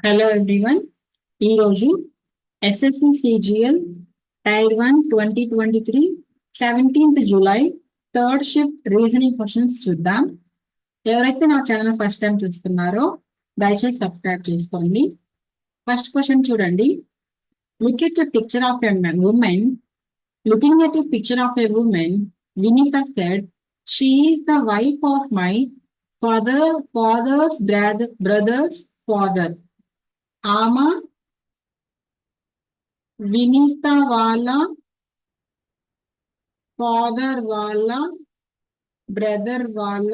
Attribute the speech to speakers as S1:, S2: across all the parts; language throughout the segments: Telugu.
S1: Hello everyone. ఈరోజు SSC CGL tier 1 2023 17th July third shift reasoning questions చూద్దాం. ఎవరైతే నా ఛానల్ ఫస్ట్ టైం చూస్తున్నారో దయచేసి సబ్స్క్రైబ్ చేసుకోండి. ఫస్ట్ క్వశ్చన్ చూడండి. Look at the picture of a woman. Looking at a picture of a woman, Vineeta said, she is the wife of my father's brother's father. ఆమె వినీత వాళ్ళ ఫాదర్ వాళ్ళ బ్రదర్ వాళ్ళ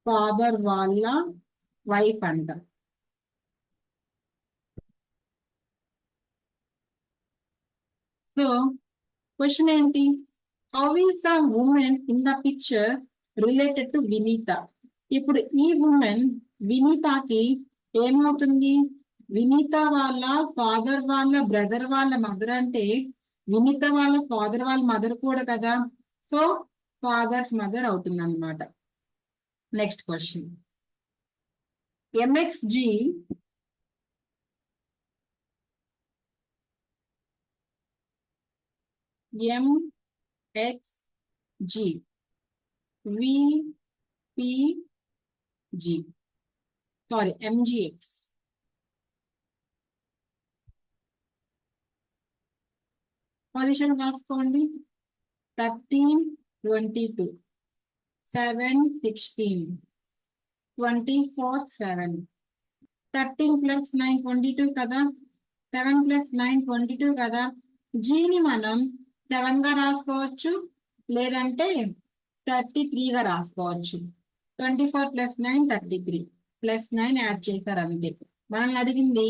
S1: ఫాదర్ వాళ్ళ వైఫ్ అంట. సో క్వశ్చన్ ఏంటి? How is the woman in the picture related to Vineeta? ఇప్పుడు ఈ ఉమెన్ వినీతకి ఏమవుతుంది? వినీత వాళ్ళ ఫాదర్ వాళ్ళ బ్రదర్ వాళ్ళ మదర్ అంటే వినీత వాళ్ళ ఫాదర్ వాళ్ళ మదర్ కూడా కదా. సో ఫాదర్స్ మదర్ అవుతుంది అనమాట. Next question. MXG MGX position రాసుకోండి. 13, 22, 7, 16, 24, 7. 13 + 9 22 కదా. 7 + 9 22 కదా. జీని మనం 7 గా రాసుకోవచ్చు, లేదంటే 33 గా రాసుకోవచ్చు. 24 + 9 33, +9 యాడ్ చేశారు అంతే. మనల్ని అడిగింది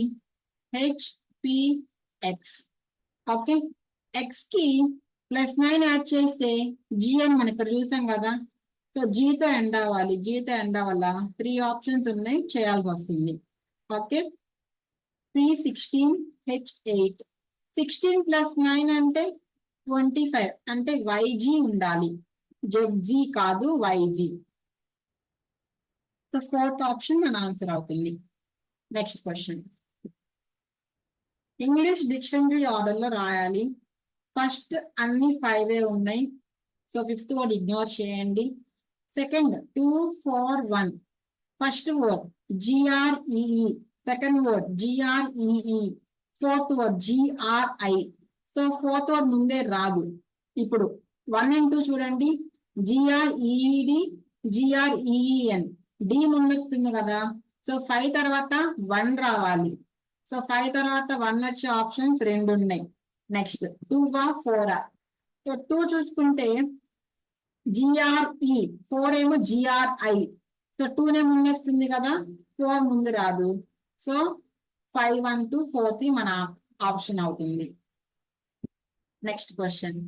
S1: హెచ్పిఎక్స్. ఓకే, ఎక్స్ కి +9 యాడ్ చేస్తే జీ అని మనం ఇక్కడ చూసాం కదా. సో జీతో ఎండ్ అవ్వాలి. జీతో ఎండ్ అవ్వాల 3 ఆప్షన్స్ ఉన్నాయి, చేయాల్సి వస్తుంది. Okay, P16 H8. 16 + 9 అంటే 25, అంటే YG ఉండాలి, ZG కాదు, YG. సో 4th ఆప్షన్ మన ఆన్సర్ అవుతుంది. Next question. ఇంగ్లీష్ డిక్షనరీ ఆర్డర్లో రాయాలి. ఫస్ట్ అన్ని 5 ఉన్నాయి. సో 5th వర్డ్ ఇగ్నోర్ చేయండి. Second 2, 4, 1. First word GREE, second word GREE, fourth word GRI. So 4th word ముందే రాదు. ఇప్పుడు 1 and 2 చూడండి. GREED, GREEN, డి ముందు వస్తుంది కదా. సో 5 తర్వాత 1 రావాలి. సో 5 తర్వాత 1 వచ్చే ఆప్షన్స్ 2 ఉన్నాయి. నెక్స్ట్ 2 4. సో 2 చూసుకుంటే GRE, 4 ఏమో GRI. సో 2 ముందు వస్తుంది కదా, 4 ముందు రాదు. సో 5, 1, 2, 4, 3 మన ఆప్షన్ అవుతుంది. Next question.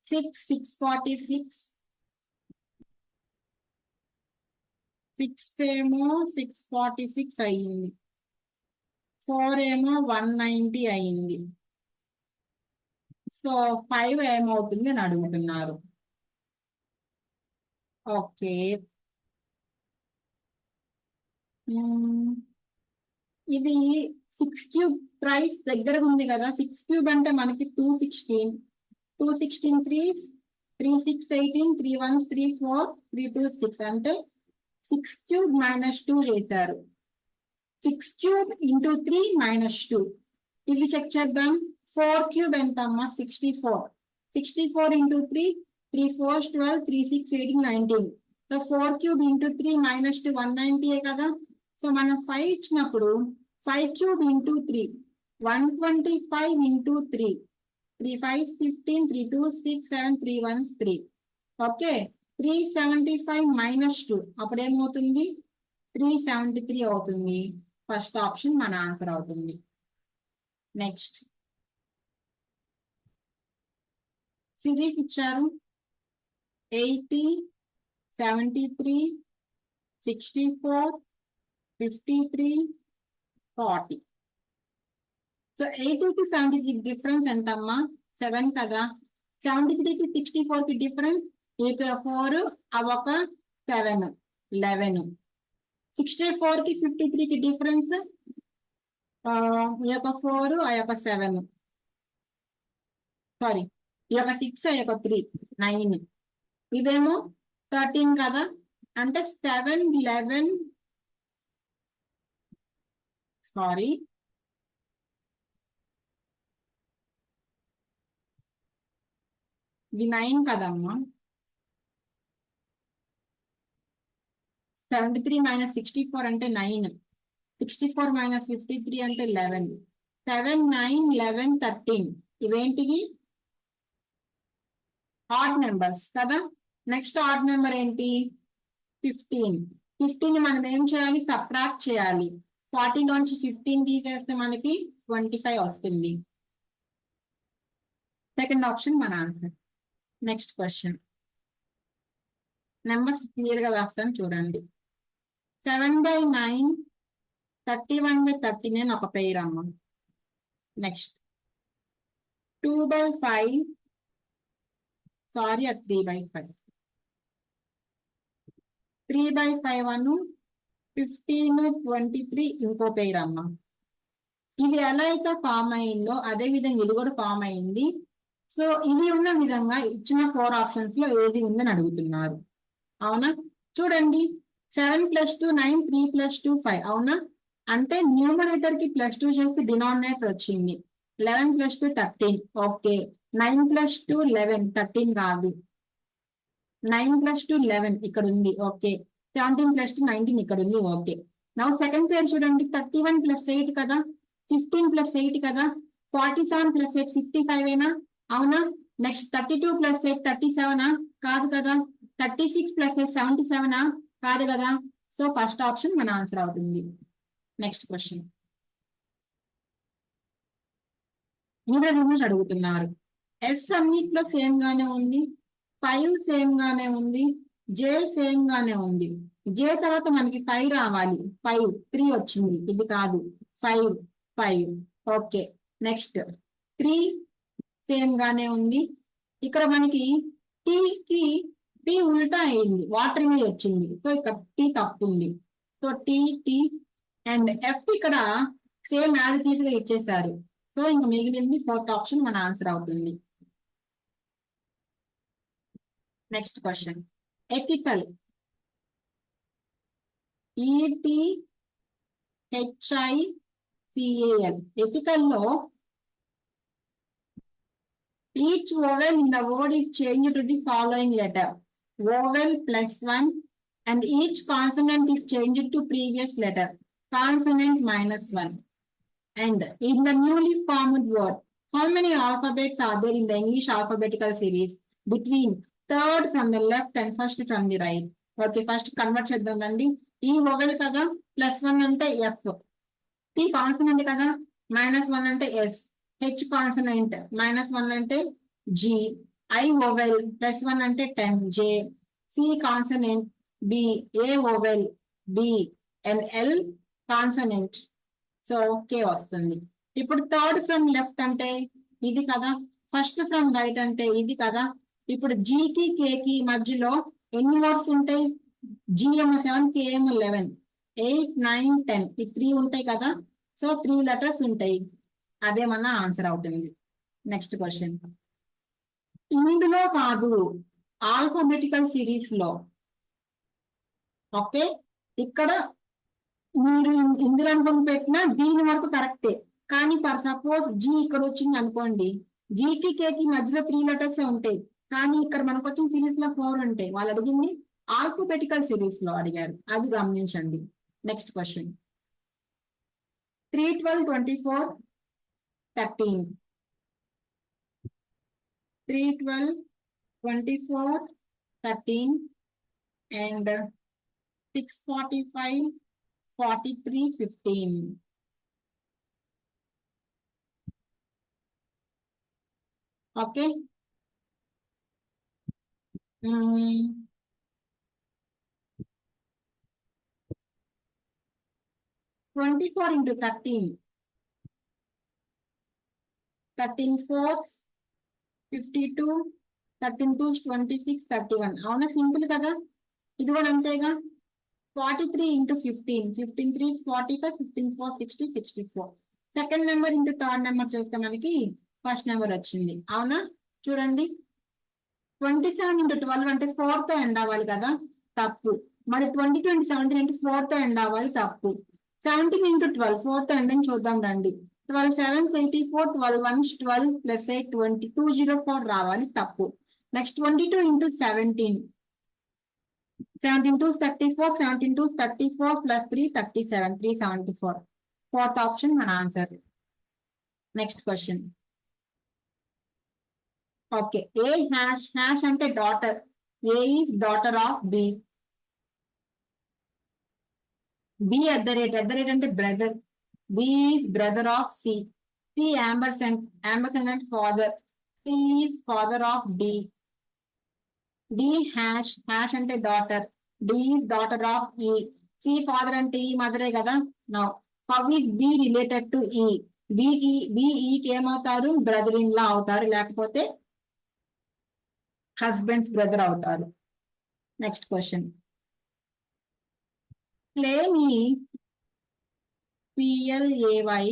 S1: 6, 646. 6 ఏమో 646 అయ్యింది. 4 ఏమో 190 అయ్యింది. సో 5 ఏమవుతుంది అని అడుగుతున్నారు. ఓకే, ఇది 6³ ప్రైస్ దగ్గర ఉంది కదా. 6³ అంటే మనకి 216. 216 3, 3 6 18, 3 1 3 4, 3 2 6 అంటే 6³ - 2 చేశారు. 6³ × 3 - 2. ఇవి చెక్ చేద్దాం. 4³ ఎంత అమ్మా? 64. 64 × 3, 3 4 12, 3 6 18 19. సో 4³ × 3 - 2 190 కదా. సో మనం 5 ఇచ్చినప్పుడు 5³ × 3 125 × 3, 3 5 15, 3 2 6 7, 3 1 3. ఓకే, 375 - 2 అప్పుడు ఏమవుతుంది? 373 అవుతుంది. ఫస్ట్ ఆప్షన్ మన ఆన్సర్ అవుతుంది. నెక్స్ట్ సిరీస్ ఇచ్చారు. 80, 73, 64, 53, 40. సో 80 కి 73 డిఫరెన్స్ ఎంతమ్మా? 7 కదా. 73 కి 64 కి డిఫరెన్స్ 4, అవొక 7, 11. 64 కి 53 కి డిఫరెన్స్ ఈ యొక్క 4, ఆ యొక్క 7, సారీ ఈ యొక్క 6, ఆ యొక్క 3, 9. ఇదేమో 13 కదా, అంటే 7, 11, సారీ ఇది 9 కదమ్మా. 73 - 64 అంటే 9. 64 - 53 అంటే 11. 7, 9, 11, 13 ఇవేంటివి? ఆడ్ నెంబర్స్ కదా. నెక్స్ట్ ఆడ్ నెంబర్ ఏంటి? 15. 15 మనం ఏం చేయాలి? సబ్ట్రాక్ట్ చేయాలి. 40 నుంచి 15 తీసేస్తే మనకి 25 వస్తుంది. సెకండ్ ఆప్షన్ మన answer. Next question. Numbers clear గా రాస్తాను చూడండి. 7/9, 31/39 ఒక పెయిర్ అమ్మ. నెక్స్ట్ 2/5, సారీ అది 3/5. 3/5 అను 15, 23 ఇంకో పెయిర్ అమ్మ. ఇది ఎలా అయితే ఫామ్ అయిందో అదే విధంగా ఇది కూడా ఫామ్ అయింది. సో ఇది ఉన్న విధంగా ఇచ్చిన 4 ఆప్షన్స్ లో ఏది ఉందని అడుగుతున్నారు. అవునా? చూడండి, 7 + 2 9, 3 + 2 5. అవునా? అంటే న్యూమరేటర్ కి +2 చేసి డినామినేటర్ వచ్చింది. 11 + 2 13. ఓకే. 9 + 2 11, 13 కాదు. 9 + 2 11 ఇక్కడ ఉంది. ఓకే. 17 + 2 19 ఇక్కడ ఉంది. ఓకే. నా సెకండ్ పేరు చూడండి, 31 + 8 కదా, 15 + 8 కదా, 47 + 8 55 ఏనా? అవునా? నెక్స్ట్ 32 + 8 37 కాదు కదా, 36 + 8 77 కాదు కదా. సో ఫస్ట్ ఆప్షన్ మన ఆన్సర్ అవుతుంది. Next question. మూడో అడుగుతున్నారు. ఎస్ అన్నిట్లో సేమ్ గానే ఉంది, 5 సేమ్ గానే ఉంది, జే సేమ్ గానే ఉంది. జే తర్వాత మనకి 5 రావాలి. 5, 3 వచ్చింది. ఇది కాదు. 5, 5. ఓకే. నెక్స్ట్ 3 సేమ్ గానే ఉంది. ఇక్కడ మనకి టీకి టీ ఉల్టా అయింది, వాటర్ మీద వచ్చింది. సో ఇక్కడ టీ తప్పు ఉంది. సో టీ అండ్ ఎఫ్ ఇక్కడ సేమ్ యాజ్ ఇట్ ఈస్ గా ఇచ్చేసారు. సో ఇంక మిగిలింది ఫోర్త్ ఆప్షన్ మన ఆన్సర్ అవుతుంది. Next question. Ethical, ETHICAL. Ethical లో each vowel in the word is changed to the following letter. Vowel +1 and each consonant is changed to previous letter. Consonant -1. And in the newly formed word, how many alphabets are there in the English alphabetical series between third from the left and first from the right? Okay, first convert చేద్దామండి. ఈ vowel కదా, +1 అంటే F, T కాన్సనెంట్ కదా, -1 అంటే S, H కాన్సనెంట్, -1 అంటే G, I vowel, +1 అంటే 10, J, C consonant, B, A vowel, B, and L consonant. So K వస్తుంది. ఇప్పుడు థర్డ్ ఫ్రమ్ లెఫ్ట్ అంటే ఇది కదా, ఫస్ట్ ఫ్రమ్ రైట్ అంటే ఇది కదా. ఇప్పుడు జీకి కేకి మధ్యలో ఎన్ని వర్డ్స్ ఉంటాయి? జి ఏమో 7, కే ఏమో 11, 8, 9, 10 ఈ 3 ఉంటాయి కదా. సో 3 లెటర్స్ ఉంటాయి. అదే మన ఆన్సర్ అవుతుంది. Next question. ఇందులో కాదు, ఆల్ఫాబెటికల్ సిరీస్ లో. ఓకే, ఇక్కడ మీరు ఇందులో అనుకుని పెట్టినా దీని వరకు కరెక్టే. కానీ ఫర్ సపోజ్ జీ ఇక్కడ వచ్చింది అనుకోండి, జీకి కేకి మధ్యలో 3 లెటర్స్ ఉంటాయి. కానీ ఇక్కడ మనకు వచ్చిన సిరీస్ లో 4 ఉంటాయి. వాళ్ళు అడిగింది ఆల్ఫాబెటికల్ సిరీస్ లో అడిగారు, అది గమనించండి. Next question. 3, 12, 24, 13. 3, 12, 24, 13 and 6, 45, 43, 15. Okay. 24 into 13. 13 4s, 52, 13 2s 26, 31. అవునా? సింపుల్ కదా. ఇది కూడా అంతేగా. 43 into 15. 15 3s 45, 15 4 60, 64. Second number into third number చేస్తే మనకి ఫస్ట్ నెంబర్ వచ్చింది. అవునా? చూడండి 27 ఇంటూ 12 అంటే 4 తో ఎండ్ అవ్వాలి కదా, తప్పు. మరి 20 ఇంటూ 17 అంటే 4 తో ఎండ్ అవ్వాలి, తప్పు. 17 ఇంటూ 12 4 తో ఎండ్ అని చూద్దాం రండి. 12 7 84, 12 1 12 ప్లస్ 8 20 204 రావాలి, తప్పు. Next 22 into 17 17 2 34 17 2 34 plus 3 37 374. Fourth option మన answer. Next question. Okay, A hash hash అంటే daughter. A is daughter of B. B at the rate అంటే brother. B is brother of C. C ampersand అంటే father. C is father of D. D hash అంటే daughter. D is daughter of E. C father అంటే ఈ మదరే కదా. Now how is be related to ఈ. ఈకి ఏమవుతారు? బ్రదర్ ఇన్ లా అవుతారు, లేకపోతే హస్బెండ్స్ బ్రదర్ అవుతారు. Next question. Claim PLAY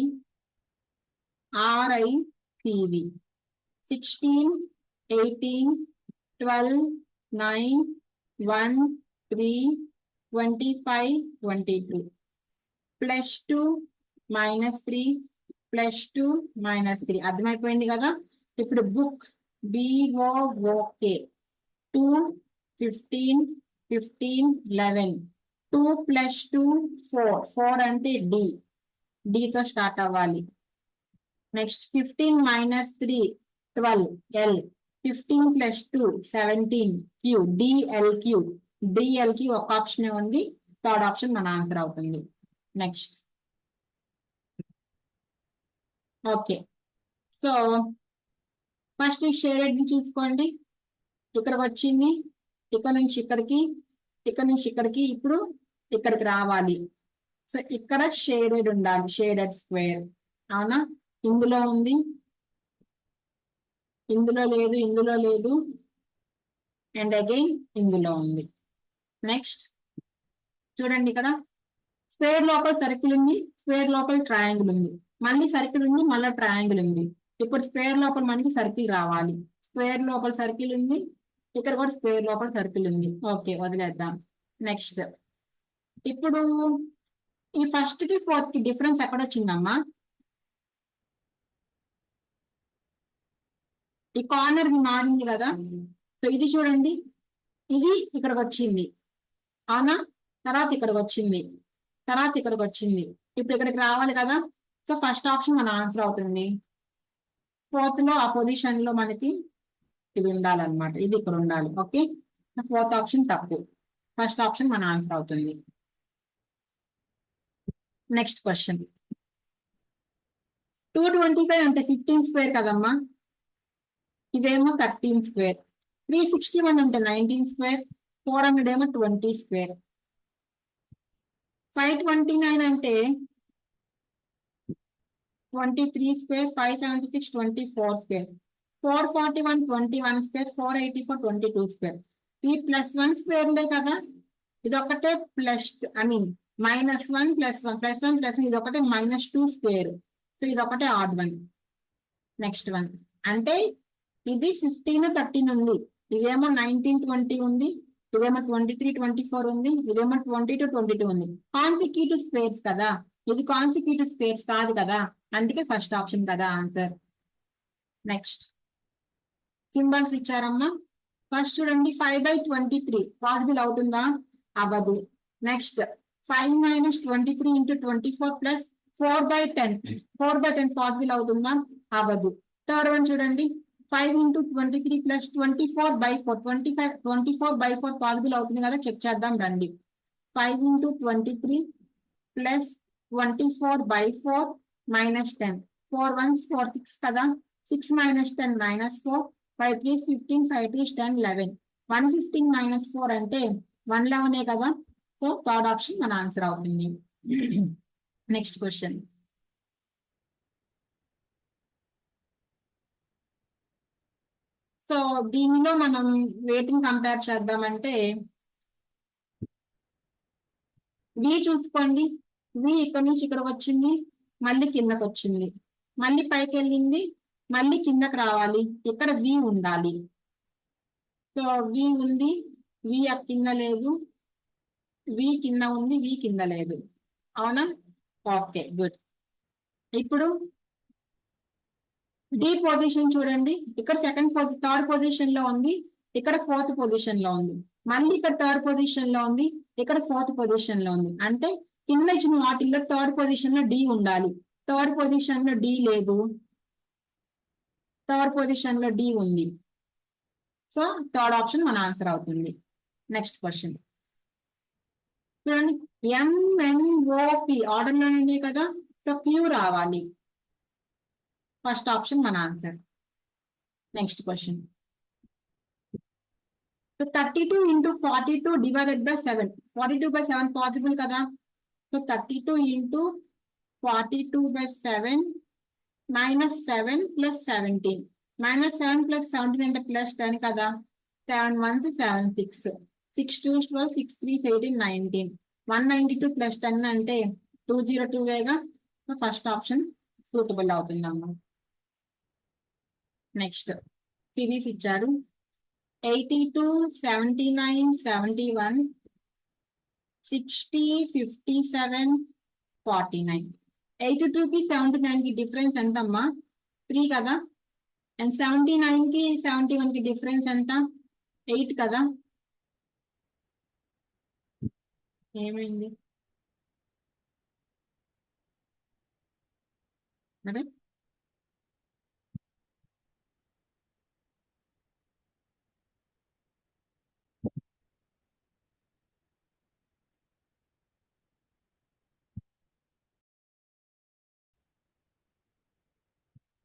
S1: RIPV 16 18 12 9 1 3 25 22 +2 -3 +2 -3 అర్థమైపోయింది కదా. ఇప్పుడు బుక్ BOOK 2 15 15 11 2 + 2 4 4 అంటే D తో స్టార్ట్ అవ్వాలి. నెక్స్ట్ 15 - 3 12 L 15 + 2 17 Q DLQ ఒక ఆప్షన్ ఉంది, థర్డ్ ఆప్షన్ మన ఆన్సర్ అవుతుంది. నెక్స్ట్. ఓకే, సో ఫస్ట్ ఈ షేడెడ్ చూసుకోండి. ఇక్కడికి వచ్చింది, ఇక్కడ నుంచి ఇక్కడికి, ఇక్కడ నుంచి ఇక్కడికి, ఇప్పుడు ఇక్కడికి రావాలి. సో ఇక్కడ షేడెడ్ ఉండాలి, షేడెడ్ స్క్వేర్. అవునా? ఇందులో ఉంది, ఇందులో లేదు, ఇందులో లేదు, అండ్ అగైన్ ఇందులో ఉంది. నెక్స్ట్ చూడండి, ఇక్కడ స్క్వేర్ లోపల సర్కిల్ ఉంది, స్క్వేర్ లోపల ట్రయాంగిల్ ఉంది, మళ్ళీ సర్కిల్ ఉంది, మళ్ళీ ట్రయాంగిల్ ఉంది. ఇప్పుడు స్క్వేర్ లోపల మనకి సర్కిల్ రావాలి. స్క్వేర్ లోపల సర్కిల్ ఉంది, ఇక్కడ కూడా స్క్వేర్ లోపల సర్కిల్ ఉంది. ఓకే, వదిలేద్దాం. నెక్స్ట్, ఇప్పుడు ఈ ఫస్ట్ కి ఫోర్త్ కి డిఫరెన్స్ ఎక్కడ వచ్చిందమ్మా? ఈ కార్నర్ మారింది కదా. సో ఇది చూడండి, ఇది ఇక్కడికి వచ్చింది, అవునా? తర్వాత ఇక్కడికి వచ్చింది, తర్వాత ఇక్కడికి వచ్చింది, ఇప్పుడు ఇక్కడికి రావాలి కదా. సో ఫస్ట్ ఆప్షన్ మన ఆన్సర్ అవుతుంది. ఫోర్త్ లో ఆ పొజిషన్ లో మనకి ఇది ఉండాలన్నమాట, ఇది ఇక్కడ ఉండాలి. ఓకే, ఫోర్త్ ఆప్షన్ తప్పు, ఫస్ట్ ఆప్షన్ మన ఆన్సర్ అవుతుంది. Next question. 225 అంటే 15 స్క్వేర్ కదమ్మా, ఇదేమో 13 స్క్వేర్. 361 అంటే 19 స్క్వేర్, 400 ఏమో 20 స్క్వేర్. 529 అంటే 23 స్క్వేర్, 576 24 స్క్వేర్, 441 21 స్క్వేర్, 484 22 స్క్వేర్. ఈ +1 స్క్వేర్లే కదా, ఇది ఒకటే ప్లస్, ఐ మీన్ -1 +1 +1 +1, ఇది ఒకటే -2 స్క్వేర్. సో ఇది ఒకటే ఆడ్ వన్. నెక్స్ట్ వన్ అంటే ఇది 15 13 ఉంది, ఇదేమో 19 20 ఉంది, ఇదేమో 23 24 ఉంది, ఇదేమో 22 22 ఉంది. కాన్సిక్యూటివ్ స్క్వేర్స్ కదా, ఇది కాన్సిక్యూటివ్ స్క్వేర్స్ కాదు కదా, అందుకే ఫస్ట్ ఆప్షన్ కదా ఆన్సర్. నెక్స్ట్ సింబల్స్ ఇచ్చారమ్మా. ఫస్ట్ చూడండి, 5/23 పాసిబుల్ అవుతుందా? అవ్వదు. నెక్స్ట్ 5 - 23 × 24 + 4/10 4/10 పాసిబుల్ అవుతుందా? అవ్వదు. థర్డ్ వన్ చూడండి, 5 × 23 + 24/4 24/4 పాసిబుల్ అవుతుంది కదా, చెక్ చేద్దాం రండి. 5 × 23 + 24/4 -10 4 1s 4 6 కదా, 6 - 10 -4, 5 3s 15, 5 2s 10 11, 115 - 4 అంటే 111 కదా. సో థర్డ్ ఆప్షన్ మన ఆన్సర్ అవుతుంది. Next question. సో దీనిలో మనం వెయిటింగ్ కంపేర్ చేద్దామంటే వి చూసుకోండి, వి ఇక్కడ నుంచి ఇక్కడికి వచ్చింది, మళ్ళీ కిందకు వచ్చింది, మళ్ళీ పైకి వెళ్ళింది, మళ్ళీ కిందకు రావాలి, ఇక్కడ వి ఉండాలి. సో వి ఉంది, వి కింద లేదు, వి కింద ఉంది, వి కింద లేదు. అవునా? Okay, good. ఇప్పుడు డి పొజిషన్ చూడండి, ఇక్కడ థర్డ్ పొజిషన్ లో ఉంది, ఇక్కడ ఫోర్త్ పొజిషన్ లో ఉంది, మళ్ళీ ఇక్కడ థర్డ్ పొజిషన్ లో ఉంది, ఇక్కడ ఫోర్త్ పొజిషన్ లో ఉంది. అంటే కింద ఇచ్చిన వాటిల్లో థర్డ్ పొజిషన్ లో డి ఉండాలి. థర్డ్ పొజిషన్ లో డి లేదు, థర్డ్ పొజిషన్ లో డి ఉంది. సో థర్డ్ ఆప్షన్ మన ఆన్సర్ అవుతుంది. నెక్స్ట్ క్వశ్చన్ చూడండి, ఎంఎన్ఓపి ఆర్డర్ లోనే ఉన్నాయి కదా, సో క్యూ రావాలి. ఫస్ట్ ఆప్షన్ మన answer. Next question, so 32 into 42 divided by 7. 42 by 7 possible కదా. So 32 into 42 by 7 minus 7 plus 17. Minus 7 plus 17 అంటే ప్లస్ 10 కదా. 7 1 7 6. 6 2 12 6 3 18 19. 192 plus 10 అంటే 202 వేగా. సో ఫస్ట్ ఆప్షన్ సూటబుల్ అవుతుంది అమ్మా. నెక్స్ట్ సిరీస్ ఇచ్చారు 82 79 71 60 57 49. 82 కి 79 కి డిఫరెన్స్ ఎంత అమ్మా? 3 కదా. అండ్ 79 కి 71 కి డిఫరెన్స్ ఎంత? 8 కదా. ఏమైంది మరి?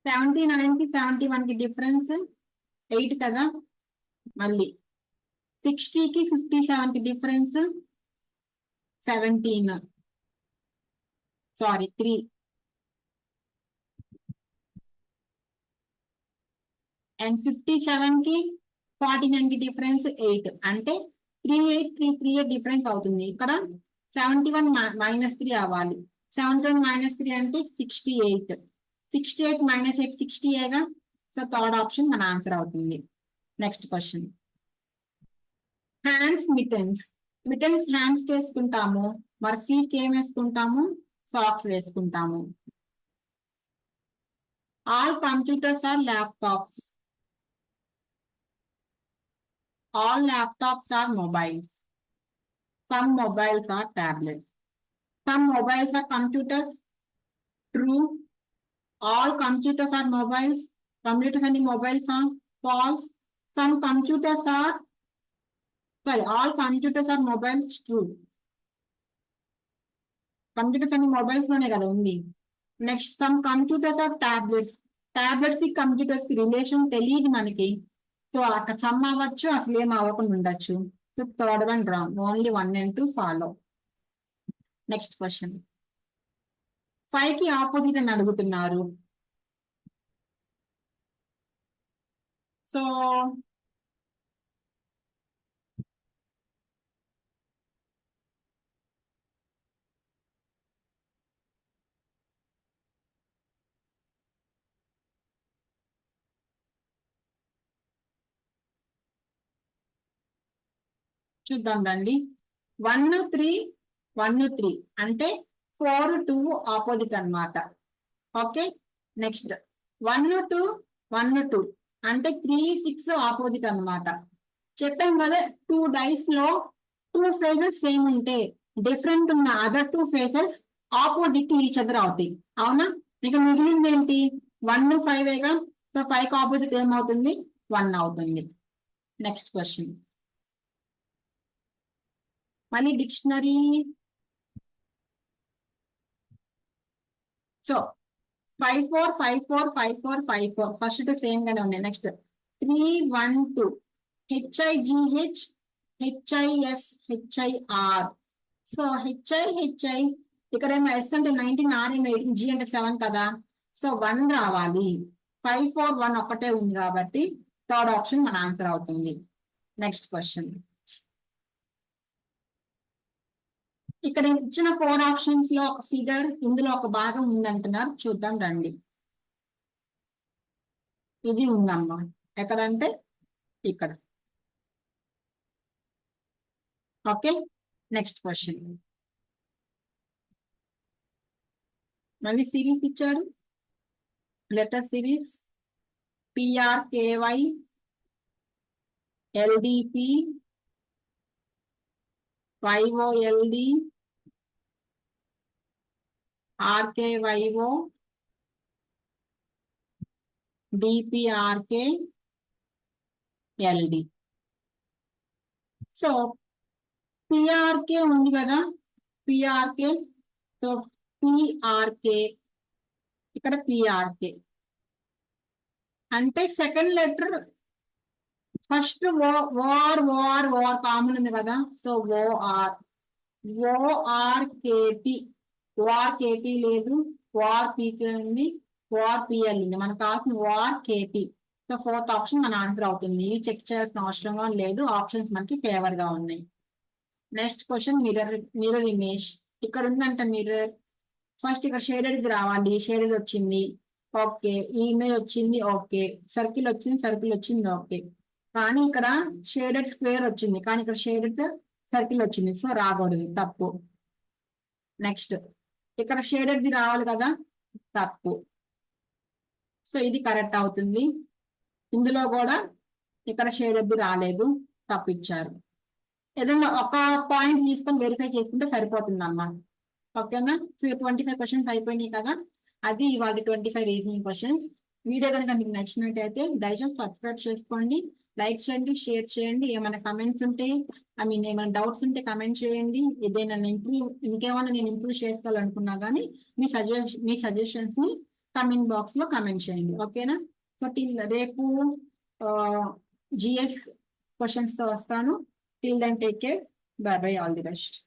S1: సెవెంటీ నైన్ కి 71 కి డిఫరెన్స్ 8 కదా. మళ్ళీ 60 కి 57 కి డిఫరెన్స్ 17, సారీ 3. అండ్ 57 కి 49 కి డిఫరెన్స్ 8. అంటే 38 డిఫరెన్స్ అవుతుంది. ఇక్కడ 71 - 3 అవ్వాలి. 71 - 3 అంటే 68. 68 - 8 60ఏగా. సో థర్డ్ ఆప్షన్ మన ఆన్సర్ అవుతుంది. Next question, hands mittens. Mittens hands వేసుకుంటాము, మరి ఫీట్ ఏం వేసుకుంటాము? సాక్స్ వేసుకుంటాము. All computers are laptops. All laptops are mobiles. Some mobiles are tablets. Some mobiles are computers. True. All computers are mobiles. Computers and mobiles are false. Some computers are, sorry, all computers are mobiles. True. Computers and mobiles లోనే కదా ఉంది. Next some computers are tablets. Tablets కి computers కి రిలేషన్ తెలియదు మనకి. సో అక్కడ సమ్ అవ్వచ్చు, అసలు ఏం అవ్వకుండా ఉండొచ్చు. So third one wrong. Only 1 and 2 follow. Next question, 5 కి ఆపోజిట్ అని అడుగుతున్నారు. సో చూద్దాం రండి. 1 3 1 3 అంటే 4 2 ఆపోజిట్ అన్నమాట. ఓకే. నెక్స్ట్ 1 2 1 2 అంటే 3 6 ఆపోజిట్ అన్నమాట. చెప్పాం కదా, 2 డైస్ లో 2 ఫేజెస్ సేమ్ ఉంటే డిఫరెంట్ ఉన్న other 2 phases opposite each other అవుతాయి. అవునా? ఇక మిగిలింది ఏంటి? 1 5ఏగా. సో 5 కి ఆపోజిట్ ఏమవుతుంది? 1 అవుతుంది. నెక్స్ట్ క్వశ్చన్, మళ్ళీ డిక్షనరీ. సో 5 4 5 4 5 4 5 4 ఫస్ట్ సేమ్ గానే ఉన్నాయి. Next 3 1 2 HIGH HIS HIR. So HI ఇక్కడ ఏమో S అంటే 19, R ఏమో 18, G అంటే 7 కదా. సో 1 రావాలి. 5 4 1 ఒక్కటే ఉంది కాబట్టి థర్డ్ ఆప్షన్ మన ఆన్సర్ అవుతుంది. నెక్స్ట్ క్వశ్చన్, ఇక్కడ ఇచ్చిన 4 ఆప్షన్స్ లో ఒక ఫిగర్, ఇందులో ఒక భాగం ఉందంటున్నారు. చూద్దాం రండి. ఇది ఉందమ్మా. ఎక్కడంటే ఇక్కడ. Okay, next question. మళ్ళీ సిరీస్ ఇచ్చారు. Letter series PRKY LDP YOLD RKYO DPRK LD. So PRK ఉంది కదా, PRK. సో PRK, ఇక్కడ PRK అంటే second letter first O R common ఉంది కదా. సో ORKP లేదు, ORPK ఉంది, ORPL ఉంది. మనకు కావాల్సిన ORKP. సో 4th ఆప్షన్ మన ఆన్సర్ అవుతుంది. ఇవి చెక్ చేయాల్సిన అవసరం లేదు, ఆప్షన్స్ మనకి ఫేవర్ గా ఉన్నాయి. Next question mirror image. ఇక్కడ ఉందంట మిర్రర్. ఫస్ట్ ఇక్కడ షేడెడ్ రావాలి, షేడెడ్ వచ్చింది, ఓకే. ఈ ఇమేజ్ వచ్చింది, ఓకే. సర్కిల్ వచ్చింది, ఓకే. కానీ ఇక్కడ షేడెడ్ స్క్వేర్ వచ్చింది, కానీ ఇక్కడ షేడెడ్ సర్కిల్ వచ్చింది. సో రాకూడదు, తప్పు. నెక్స్ట్ ఇక్కడ షేడెడ్ది రావాలి కదా, తప్పు. సో ఇది కరెక్ట్ అవుతుంది. ఇందులో కూడా ఇక్కడ షేడెడ్ది రాలేదు, తప్పు ఇచ్చారు. ఏదైనా ఒక పాయింట్ తీసుకొని వెరిఫై చేసుకుంటే సరిపోతుందమ్మా. ఓకేనా. సో 25 క్వశ్చన్స్ అయిపోయినాయి కదా. అది ఇవాళ 25 రీజనింగ్ క్వశ్చన్స్. వీడియో కనుక మీకు నచ్చినట్టయితే దయచేసి సబ్స్క్రైబ్ చేసుకోండి, లైక్ చేయండి, షేర్ చేయండి. ఏమైనా కమెంట్స్ ఉంటే, ఏమైనా డౌట్స్ ఉంటే కమెంట్ చేయండి. ఏదైనా ఇంకేమైనా నేను ఇంప్రూవ్ చేసుకోవాలనుకున్నా కానీ మీ సజెషన్స్ ని కమెంట్ బాక్స్ లో కమెంట్ చేయండి. ఓకేనా. సో రేపు GS క్వశ్చన్స్ తో వస్తాను. Till then take care. Bye bye, all the best.